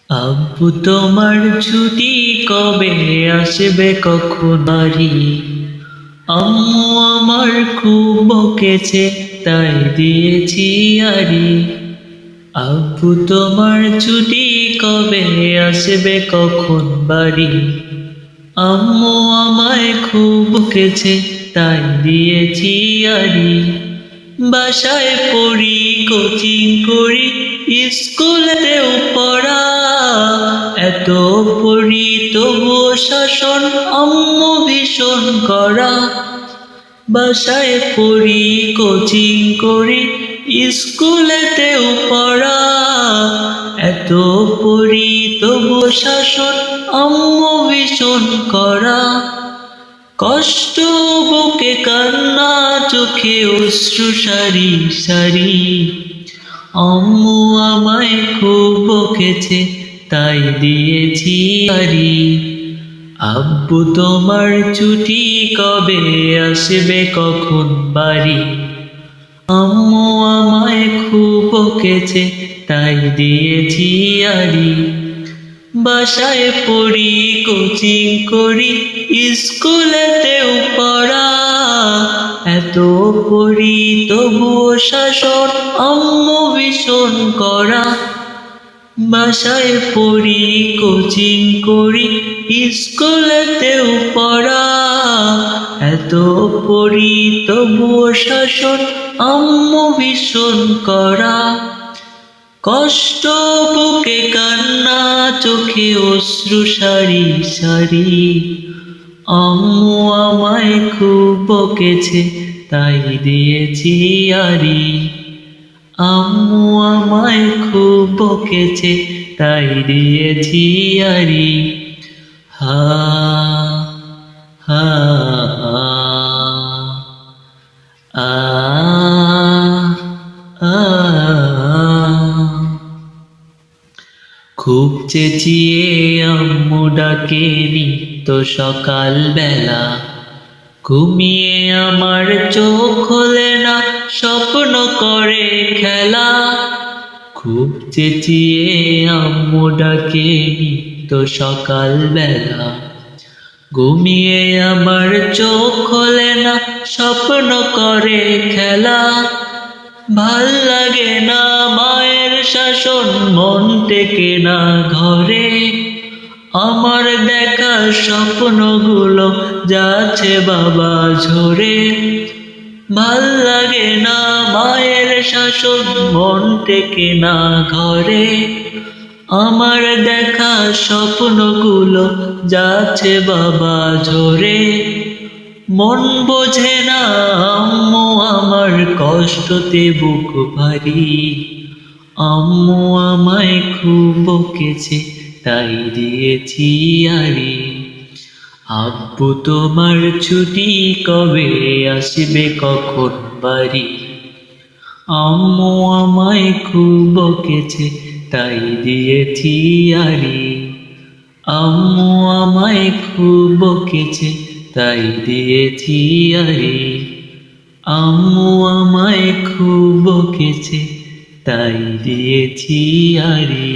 আব্বু তোমার ছুটি কবে আসবে কখন বাড়ি? আম্মু আমার খুব বকেছে তাই দিয়েছি আড়ি। আব্বু তোমার ছুটি কবে আসবে কখন বাড়ি? আম্মু আমায় খুব বকেছে তাই দিয়েছি আড়ি। বাসায় পড়ি, কোচিং করি, স্কুলেও পড়া, এত পড়ি তবুও শাসন আম্মু ভীষণ করা। বাসায় পড়ি, কোচিং করি, স্কুলেতেও পড়া, এত পড়ি তবুও শাসন আম্মু ভীষণ করা। কষ্ট বুকে কান্না, চোখে অশ্রু সারি সারি। আম্মু আমায় খুব বকেছে তাই দিয়েছি আড়ি। আব্বু তোমার ছুটি কবে আসবে কখন বাড়ি? আম্মু আমায় খুব বকেছে তাই দিয়েছি আড়ি। বাসায় পড়ি, কোচিং করি, স্কুলেতেও পড়া, এত পড়ি তবুও শাসন আম্মু ভীষণ করা। বাসায় পড়ি, কোচিং করি, স্কুলেতেও পড়া, এত পড়ি তবুও শাসন আম্মু ভীষণ করা। কষ্ট বুকে কান্না, চোখে অশ্রু সারি সারি। আম্মু আমায় খুব বকেছে তাই দিয়েছি আড়ি। আম্মু আমায় খুব বকেছে তাই দিয়েছি আড়ি। হা হা আ আ খুব চেঁচিয়ে আম্মু ডাকে নিত্য সকাল বেলা, ঘুমিয়ে আমার চোখ খোলে না, স্বপ্ন করে খেলা। খুব চেঁচিয়ে আম্মু ডাকে নিত্য সকাল বেলা, ঘুমিয়ে আমার চোখ খোলে না, স্বপ্ন করে খেলা। ভাল লাগে না মায়ের শাসন, মন টেকে না ঘরে, আমার দেখা স্বপ্নগুলো যাচ্ছে বাবা ঝরে। ভাল লাগে না মায়ের শাসন, মন টেকে না ঘরে, আমার দেখা স্বপ্নগুলো যাচ্ছে বাবা ঝরে। মন বোঝে না আম্মু আমার কষ্টতে বুক ভারী। আম্মু আমায় খুব বকেছে তাই দিয়েছি আড়ি। আব্বু তোমার ছুটি কবে আসবে কখন বাড়ি? আম্মু আমায় খুব বকেছে তাই দিয়েছি আড়ি। আম্মু আমায় খুব বকেছে তাই দিয়েছি আড়ি। আম্মু আমায় খুব বকেছে তাই দিয়েছি আড়ি।